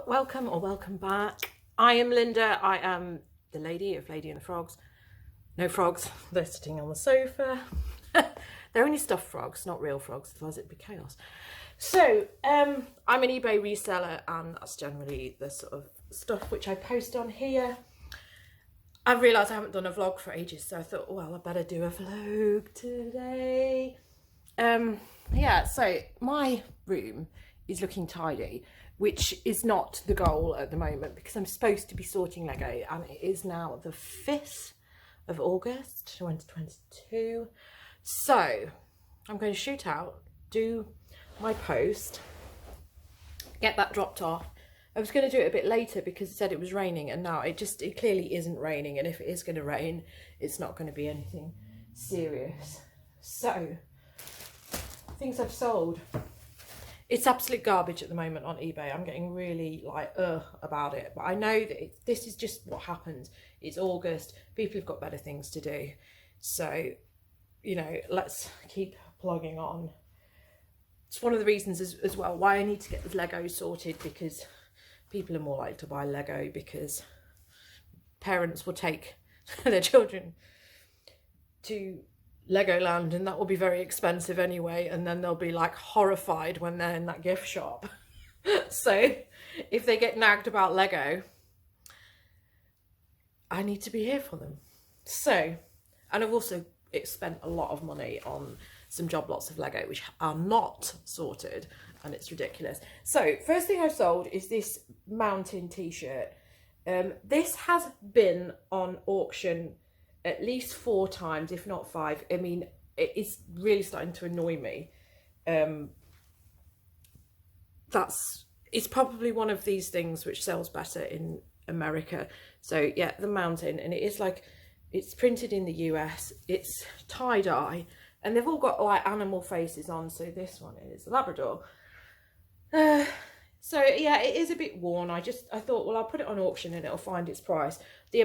welcome or welcome back. I am Linda. I am the lady of Lady and the Frogs. No frogs, they're sitting on the sofa. They're only stuffed frogs, not real frogs, otherwise it'd be chaos. So, I'm an eBay reseller, and that's generally the sort of stuff which I post on here. I've realised I haven't done a vlog for ages, so I thought, well, I better do a vlog today. Yeah, so my room is looking tidy, which is not the goal at the moment because I'm supposed to be sorting Lego, and it is now the 5th of August 2022. So I'm going to shoot out, do my post, get that dropped off. I was going to do it a bit later because it said it was raining, and now it clearly isn't raining, and if it is going to rain, it's not going to be anything serious. So things I've sold. It's absolute garbage at the moment on eBay. I'm getting really like about it, but I know that this is just what happens. It's August, people have got better things to do, so you know, let's keep plugging on. It's one of the reasons as well why I need to get the Lego sorted, because people are more likely to buy Lego because parents will take their children to Legoland, and that will be very expensive anyway, and then they'll be like horrified when they're in that gift shop. So if they get nagged about Lego, I need to be here for them. So, and I've also spent a lot of money on some job lots of Lego which are not sorted, and it's ridiculous. So first thing I've sold is this mountain t-shirt. This has been on auction at least 4 times, if not 5. I mean, it's really starting to annoy me. It's probably one of these things which sells better in America. So yeah, the mountain, and it is like, it's printed in the US, it's tie-dye, and they've all got like animal faces on. So this one is a Labrador. So yeah, it is a bit worn. I thought, well, I'll put it on auction and it'll find its price. The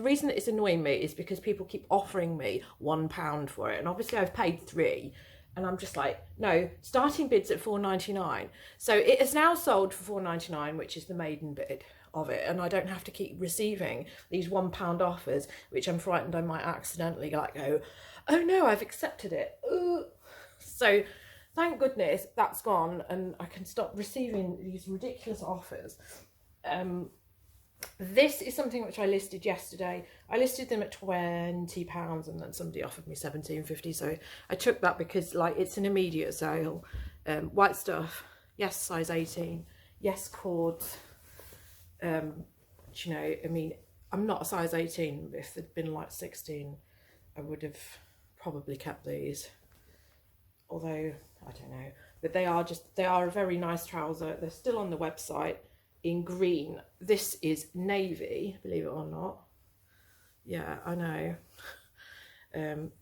reason that it's annoying me is because people keep offering me £1 for it, and obviously I've paid 3, and I'm just like, no, starting bid's at £4.99. So it is now sold for £4.99, which is the maiden bid of it, and I don't have to keep receiving these £1 offers, which I'm frightened I might accidentally like go, oh no, I've accepted it. Ooh. So thank goodness that's gone, and I can stop receiving these ridiculous offers. This is something which I listed yesterday. I listed them at £20, and then somebody offered me £17.50, so I took that because like it's an immediate sale. White stuff, yes, size 18, yes, cords. You know, I mean, I'm not a size 18. If they'd been like 16, I would have probably kept these. Although, I don't know. But they are a very nice trouser. They're still on the website in green. This is navy, believe it or not. Yeah, I know.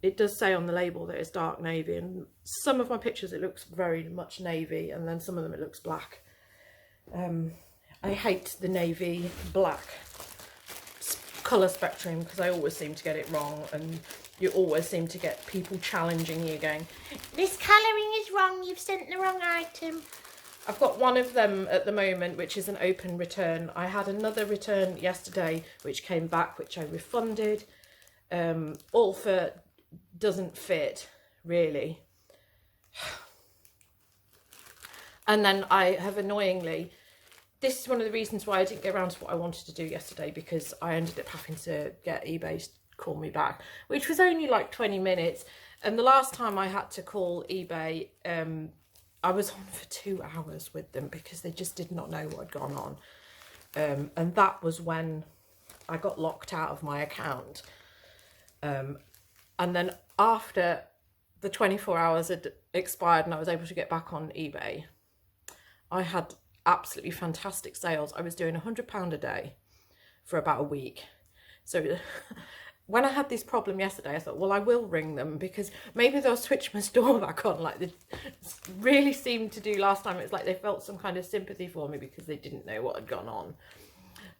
It does say on the label that it's dark navy, and some of my pictures it looks very much navy, and then some of them it looks black. I hate the navy black colour spectrum because I always seem to get it wrong, and you always seem to get people challenging you going, this colouring is wrong, you've sent the wrong item. I've got one of them at the moment which is an open return. I had another return yesterday which came back, which I refunded. All for doesn't fit really. And then I have annoyingly, this is one of the reasons why I didn't get around to what I wanted to do yesterday, because I ended up having to get eBay to call me back, which was only like 20 minutes. And the last time I had to call eBay, I was on for 2 hours with them because they just did not know what had gone on. And that was when I got locked out of my account. And then after the 24 hours had expired and I was able to get back on eBay, I had absolutely fantastic sales. I was doing £100 a day for about a week. So when I had this problem yesterday, I thought, well, I will ring them because maybe they'll switch my store back on, like they really seemed to do last time. It was like they felt some kind of sympathy for me because they didn't know what had gone on.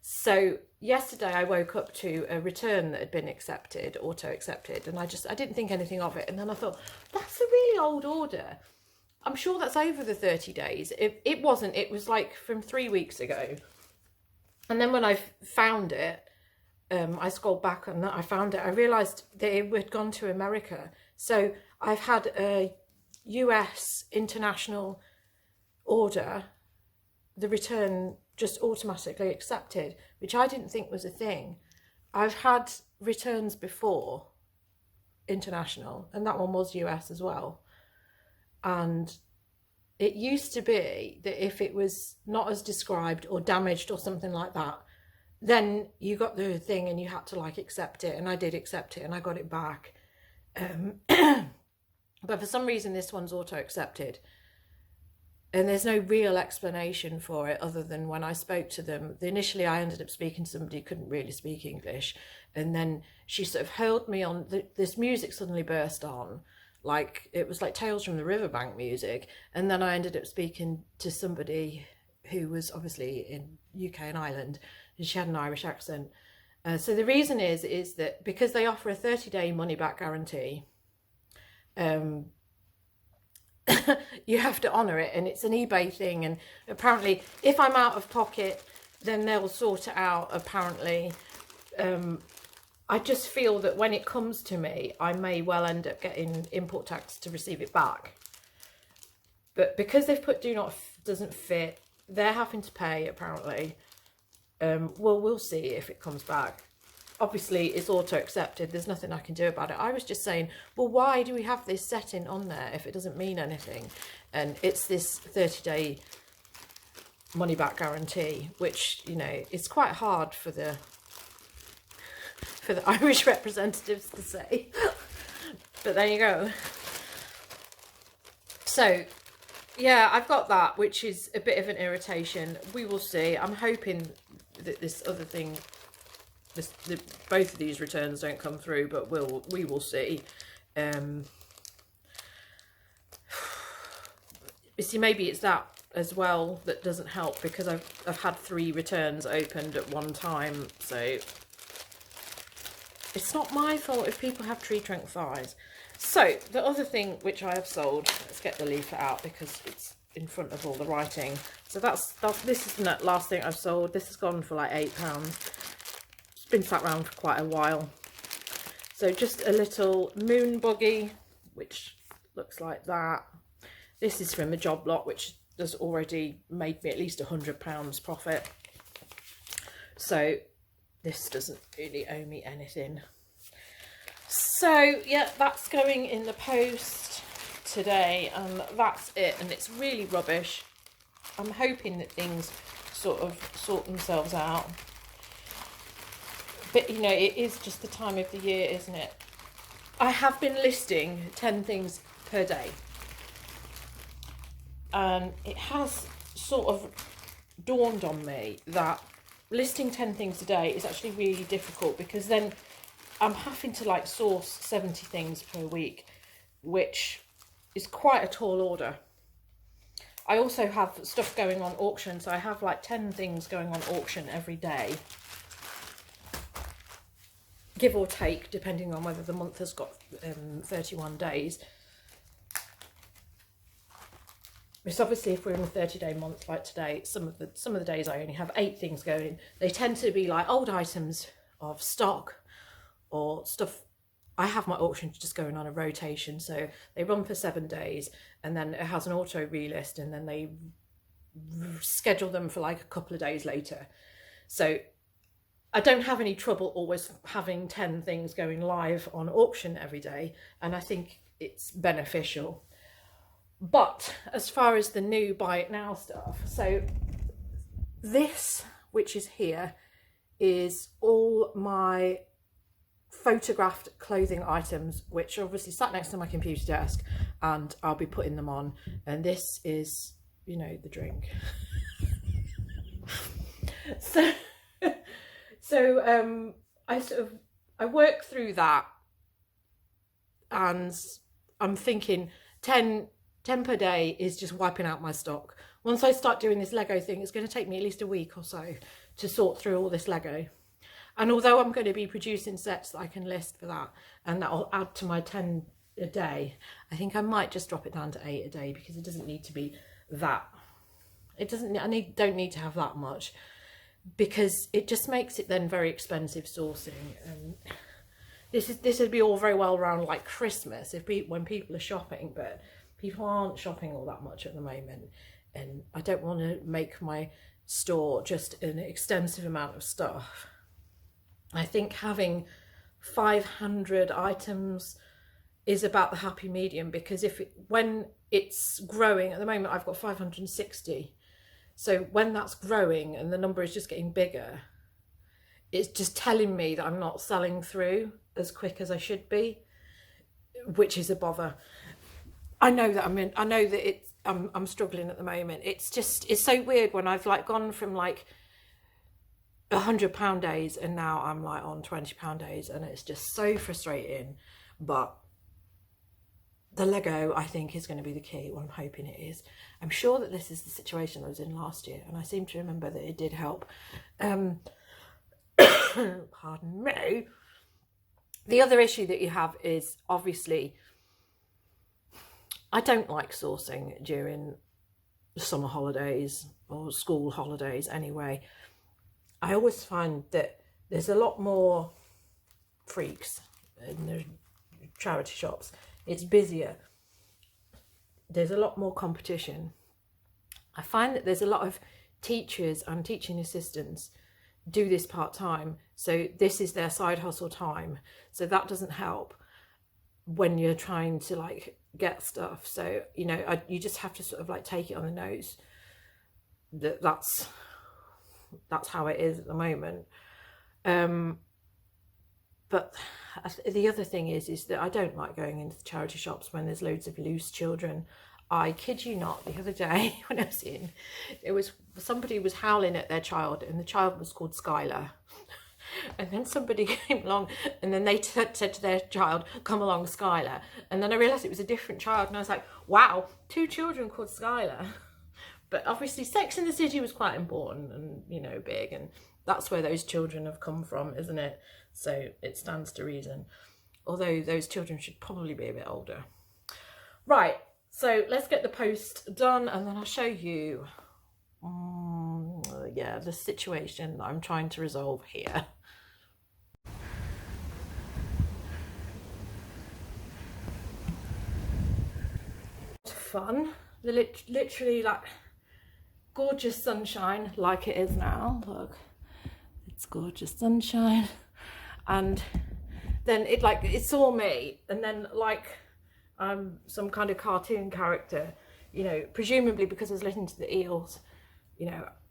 So yesterday I woke up to a return that had been accepted, auto accepted, and I didn't think anything of it. And then I thought, that's a really old order. I'm sure that's over the 30 days. It wasn't, it was like from 3 weeks ago. And then when I found it, I scrolled back and I found it. I realised that it had gone to America. So I've had a US international order, the return just automatically accepted, which I didn't think was a thing. I've had returns before, international, and that one was US as well. And it used to be that if it was not as described or damaged or something like that, then you got the thing and you had to like accept it. And I did accept it and I got it back. But for some reason, this one's auto accepted. And there's no real explanation for it other than when I spoke to them. Initially, I ended up speaking to somebody who couldn't really speak English. And then she sort of held me on. This music suddenly burst on. Like, it was like Tales from the Riverbank music. And then I ended up speaking to somebody who was obviously in UK and Ireland. And she had an Irish accent. So the reason is that because they offer a 30-day money-back guarantee, you have to honour it, and it's an eBay thing, and apparently if I'm out of pocket then they'll sort it out apparently. I just feel that when it comes to me I may well end up getting import tax to receive it back, but because they've put doesn't fit, they're having to pay apparently. Well, we'll see if it comes back. Obviously it's auto accepted, there's nothing I can do about it. I was just saying, well, why do we have this setting on there if it doesn't mean anything? And it's this 30-day money back guarantee, which, you know, it's quite hard for the Irish representatives to say. But there you go. So yeah, I've got that, which is a bit of an irritation. We will see. I'm hoping that this other thing, both of these returns don't come through, but we will see. You see, maybe it's that as well that doesn't help, because I've had 3 returns opened at one time, so it's not my fault if people have tree trunk thighs. So the other thing which I have sold, let's get the leaflet out because it's in front of all the writing. So this is the last thing I've sold. This has gone for like £8. Been sat around for quite a while. So just a little moon buggy, which looks like that. This is from a job lot which has already made me at least £100 profit. So this doesn't really owe me anything. So yeah, that's going in the post today, and that's it. And it's really rubbish. I'm hoping that things sort of sort themselves out. But, you know, it is just the time of the year, isn't it? I have been listing 10 things per day. And it has sort of dawned on me that listing 10 things a day is actually really difficult, because then I'm having to like source 70 things per week, which is quite a tall order. I also have stuff going on auction, so I have like 10 things going on auction every day. Give or take, depending on whether the month has got 31 days. Because obviously if we're in a 30-day month like today, some of the days I only have 8 things going. They tend to be like old items of stock or stuff. I have my auctions just going on a rotation, so they run for 7 days, and then it has an auto relist, and then they schedule them for like a couple of days later. So I don't have any trouble always having 10 things going live on auction every day, and I think it's beneficial. But as far as the new buy it now stuff, so this, which is here, is all my photographed clothing items, which are obviously sat next to my computer desk, and I'll be putting them on. And this is, you know, the drink. So I work through that, and I'm thinking 10 per day is just wiping out my stock. Once I start doing this Lego thing, it's going to take me at least a week or so to sort through all this Lego. And although I'm going to be producing sets that I can list for that, and that will add to my 10 a day. I think I might just drop it down to 8 a day, because it doesn't need to be that. It doesn't, don't need to have that much, because it just makes it then very expensive sourcing. And this would be all very well around like Christmas when people are shopping, but people aren't shopping all that much at the moment, and I don't want to make my store just an extensive amount of stuff. I think having 500 items is about the happy medium, because when it's growing, at the moment I've got 560, so when that's growing and the number is just getting bigger, it's just telling me that I'm not selling through as quick as I should be, which is a bother. I know that I'm struggling at the moment. It's so weird when I've like gone from like £100 days and now I'm like on £20 days, and it's just so frustrating. But the Lego, I think, is going to be the key. Well, I'm hoping it is. I'm sure that this is the situation I was in last year, and I seem to remember that it did help. Pardon me. The other issue that you have is, obviously, I don't like sourcing during summer holidays or school holidays anyway. I always find that there's a lot more freaks in the charity shops. It's busier. There's a lot more competition. I find that there's a lot of teachers and teaching assistants do this part-time, so this is their side hustle time, so that doesn't help when you're trying to like get stuff. So you just have to sort of like take it on the nose that that's how it is at the moment. But the other thing is that I don't like going into the charity shops when there's loads of loose children. I kid you not, the other day when I was in, somebody was howling at their child, and the child was called Skylar. And then somebody came along, and then they said to their child, "Come along, Skylar." And then I realised it was a different child, and I was like, wow, 2 children called Skylar. But obviously Sex in the City was quite important and, big, and that's where those children have come from, isn't it? So it stands to reason. Although those children should probably be a bit older. Right, so let's get the post done, and then I'll show you, the situation that I'm trying to resolve here. Fun. Literally like gorgeous sunshine, like it is now. Look, it's gorgeous sunshine. And then it saw me, and then like some kind of cartoon character, presumably because I was listening to the Eels,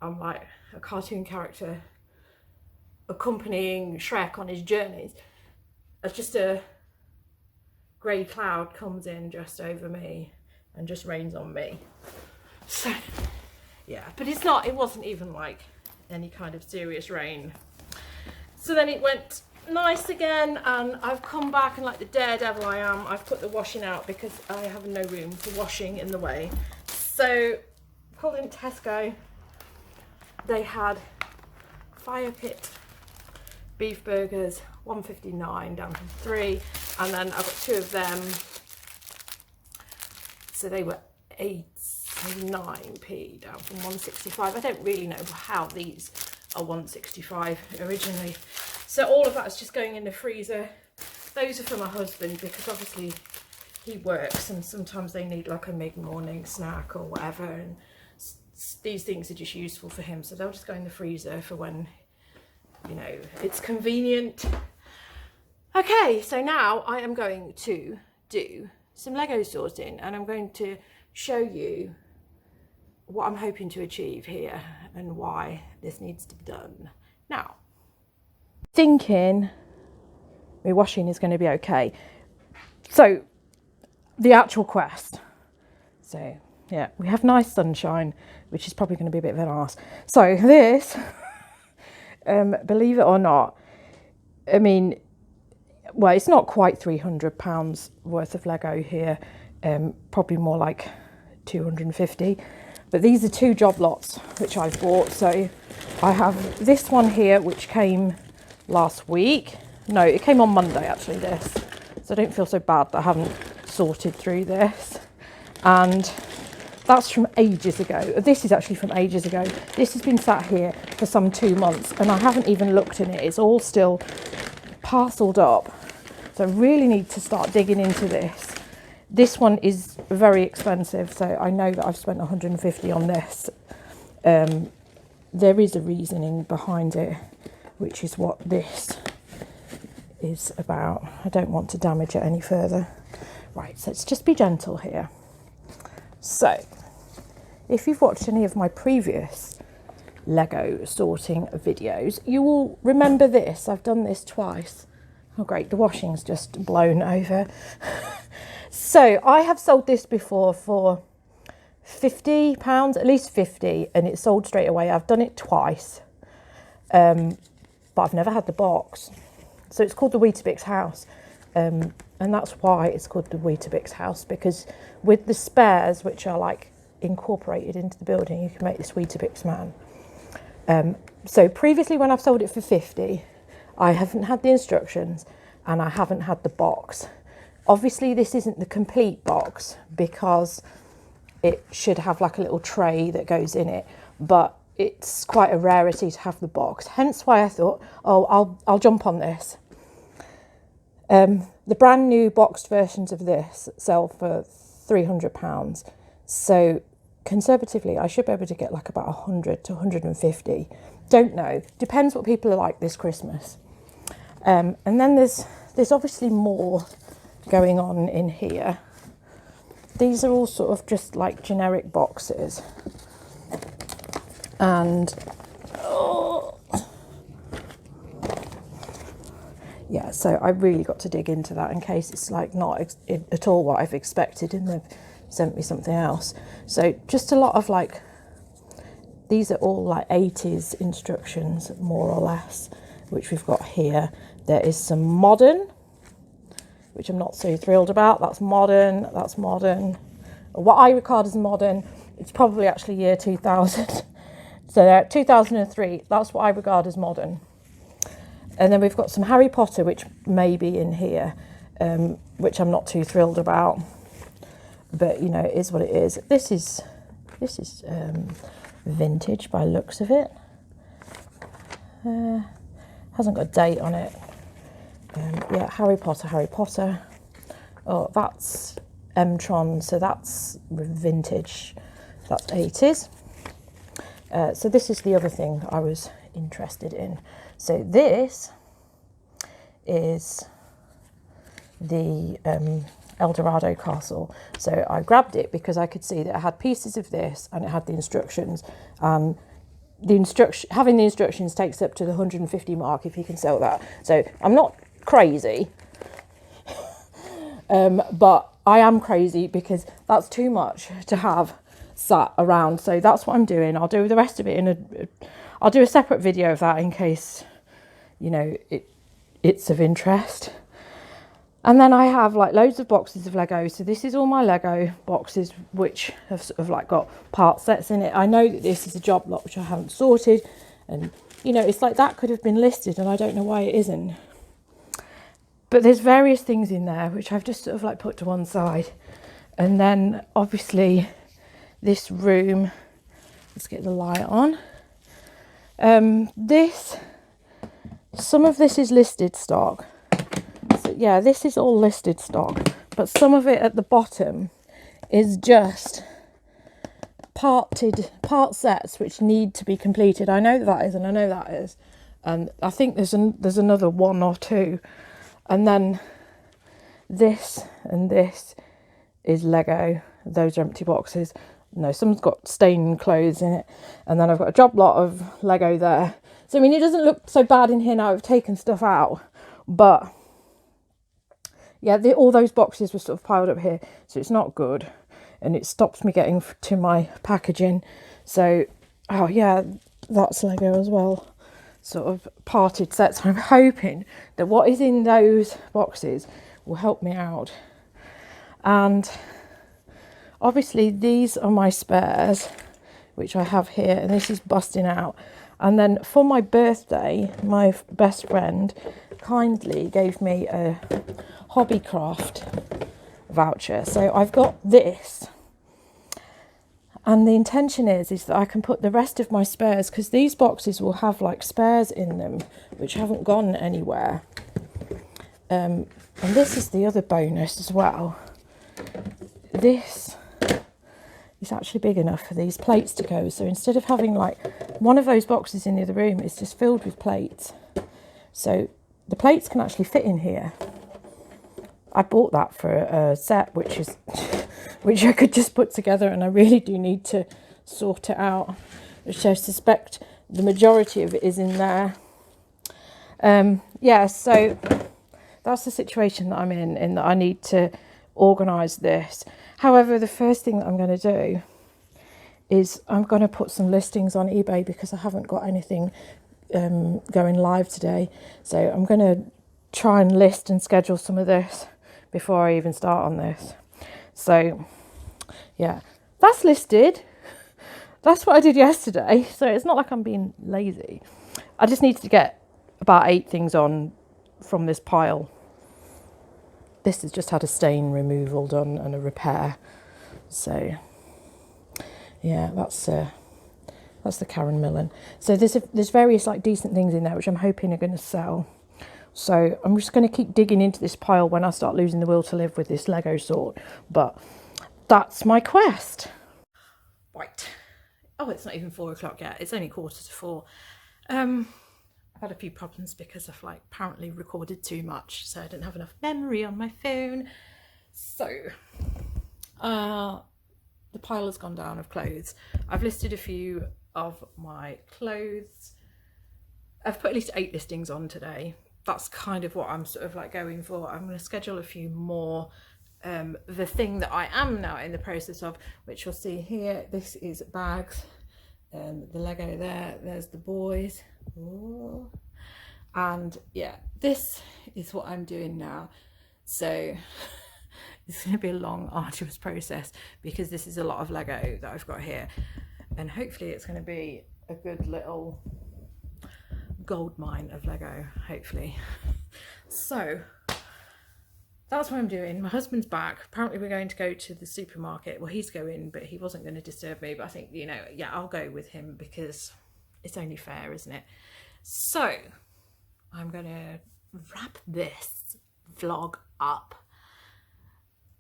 I'm like a cartoon character accompanying Shrek on his journeys. It's just a grey cloud comes in just over me and just rains on me. So yeah, but it wasn't even like any kind of serious rain. So then it went nice again, and I've come back, and like the daredevil I am, I've put the washing out because I have no room for washing in the way. So pulled in Tesco. They had fire pit beef burgers, £1.59 down from £3, and then I got 2 of them, so they were 89p down from 165. I don't really know how these are 165 originally. So all of that is just going in the freezer. Those are for my husband, because obviously he works and sometimes they need like a mid-morning snack or whatever, and these things are just useful for him, so they'll just go in the freezer for when it's convenient. Okay, so now I am going to do some Lego sorting, and I'm going to show you what I'm hoping to achieve here and why this needs to be done. Now, thinking my washing is going to be okay. So the actual quest. So yeah, we have nice sunshine, which is probably going to be a bit of an arse. So this, believe it or not, I mean, well, it's not quite £300 worth of Lego here, probably more like 250. But these are 2 job lots which I've bought. So I have this one here, which came last week. No, it came on Monday actually, this. So I don't feel so bad that I haven't sorted through this, and that's from ages ago. This is actually from ages ago. This has been sat here for some 2 months and I haven't even looked in it. It's all still parcelled up. So I really need to start digging into this. This one is very expensive, so I know that I've spent 150 on this. There is a reasoning behind it, which is what this is about. I don't want to damage it any further. Right, so let's just be gentle here. So, if you've watched any of my previous Lego sorting videos, you will remember this. I've done this twice. Oh great, the washing's just blown over. So, I have sold this before for £50, at least 50, and it's sold straight away. I've done it twice, but I've never had the box. So it's called the Weetabix house, and that's why it's called the Weetabix house, because with the spares, which are like incorporated into the building, you can make this Weetabix man. So previously when I've sold it for 50, I haven't had the instructions and I haven't had the box. Obviously this isn't the complete box because it should have like a little tray that goes in it, but it's quite a rarity to have the box. Hence why I thought, oh, I'll jump on this. The brand new boxed versions of this sell for £300. So conservatively, I should be able to get like about 100 to 150. Don't know. Depends what people are like this Christmas. And then there's obviously more going on in here. These are all sort of just like generic boxes. And yeah, so I really got to dig into that in case it's like not at all what I've expected and they've sent me something else. So just a lot of like, these are all like 80s instructions more or less, which we've got here. There is some modern, which I'm not so thrilled about. That's modern. What I regard as modern, it's probably actually year 2000. So 2003, that's what I regard as modern. And then we've got some Harry Potter, which may be in here, which I'm not too thrilled about. But, you know, it is what it is. This is vintage by looks of it. Hasn't got a date on it. Yeah, Harry Potter. Oh, that's M-Tron, so that's vintage. That's 80s. So this is the other thing I was interested in. So this is the El Dorado Castle. So I grabbed it because I could see that it had pieces of this and it had the instructions. Having the instructions takes up to the 150 mark if you can sell that. So I'm not crazy, but I am crazy because that's too much to have sat around. So that's what I'm doing. I'll do the rest of it I'll do a separate video of that in case, you know, it's of interest. And then I have like loads of boxes of Lego. So this is all my Lego boxes, which have sort of like got part sets in it. I know that this is a job lot which I haven't sorted, and you know, it's like that could have been listed and I don't know why it isn't. But there's various things in there which I've just sort of like put to one side. And then obviously this room, let's get the light on. Some of this is listed stock. So yeah, this is all listed stock, but some of it at the bottom is just part sets which need to be completed. I know that is, and I know that is, and I think there's another one or two, and then this and this is Lego. Those are empty boxes. No, someone's got stained clothes in it, and then I've got a job lot of Lego there. So I mean, it doesn't look so bad in here now. I've taken stuff out, but yeah, all those boxes were sort of piled up here, so it's not good, and it stops me getting to my packaging. So, oh yeah, that's Lego as well, sort of parted sets. I'm hoping that what is in those boxes will help me out. And obviously these are my spares, which I have here, and this is busting out. And then for my birthday, my best friend kindly gave me a Hobbycraft voucher. So I've got this, and the intention is that I can put the rest of my spares, because these boxes will have like spares in them which haven't gone anywhere. And this is the other bonus as well. This is actually big enough for these plates to go. So instead of having like one of those boxes in the other room, it's just filled with plates. So the plates can actually fit in here. I bought that for a set, which I could just put together, and I really do need to sort it out, which I suspect the majority of it is in there. Yeah, so that's the situation that I'm in that I need to organise this. However, the first thing that I'm going to do is I'm going to put some listings on eBay, because I haven't got anything going live today. So I'm going to try and list and schedule some of this before I even start on this. So yeah, that's listed. That's what I did yesterday. So it's not like I'm being lazy. I just needed to get about 8 things on from this pile. This has just had a stain removal done and a repair. So yeah, that's the Karen Millen. So there's various like decent things in there which I'm hoping are going to sell. So I'm just going to keep digging into this pile when I start losing the will to live with this Lego sort. But that's my quest. Right. Oh, it's not even 4 o'clock yet. It's only 3:45. I've had a few problems because I've like apparently recorded too much, so I didn't have enough memory on my phone. So the pile has gone down of clothes. I've listed a few of my clothes. I've put at least 8 listings on today. That's kind of what I'm sort of like going for. I'm going to schedule a few more. The thing that I am now in the process of, which you'll see here, this is bags. The Lego there's the boys. Ooh. And yeah, this is what I'm doing now. So it's going to be a long, arduous process, because this is a lot of Lego that I've got here, and hopefully it's going to be a good little gold mine of Lego, hopefully. So that's what I'm doing. My husband's back. Apparently we're going to go to the supermarket. Well, he's going, but he wasn't going to disturb me. But I think, you know, yeah, I'll go with him because it's only fair, isn't it? So I'm going to wrap this vlog up.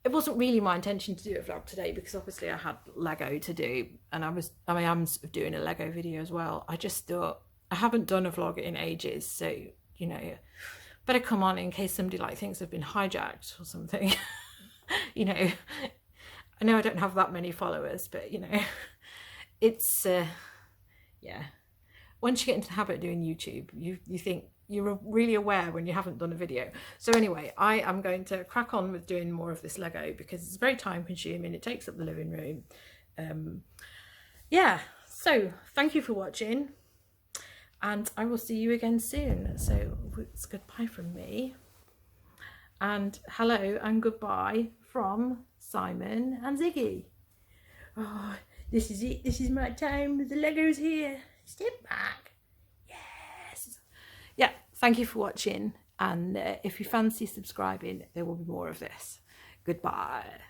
It wasn't really my intention to do a vlog today, because obviously I had Lego to do, and I am sort of doing a Lego video as well. I just thought, I haven't done a vlog in ages, so, you know, better come on in case somebody like thinks I've been hijacked or something. You know, I know I don't have that many followers, but you know, it's yeah, once you get into the habit of doing YouTube, you think you're really aware when you haven't done a video. So anyway, I am going to crack on with doing more of this Lego, because it's very time consuming. It takes up the living room. Yeah, so thank you for watching, and I will see you again soon. So it's goodbye from me, and hello and goodbye from Simon and Ziggy. Oh, this is it. This is my time. The Lego's here. Step back. Yes. Yeah, thank you for watching, and if you fancy subscribing, there will be more of this. Goodbye.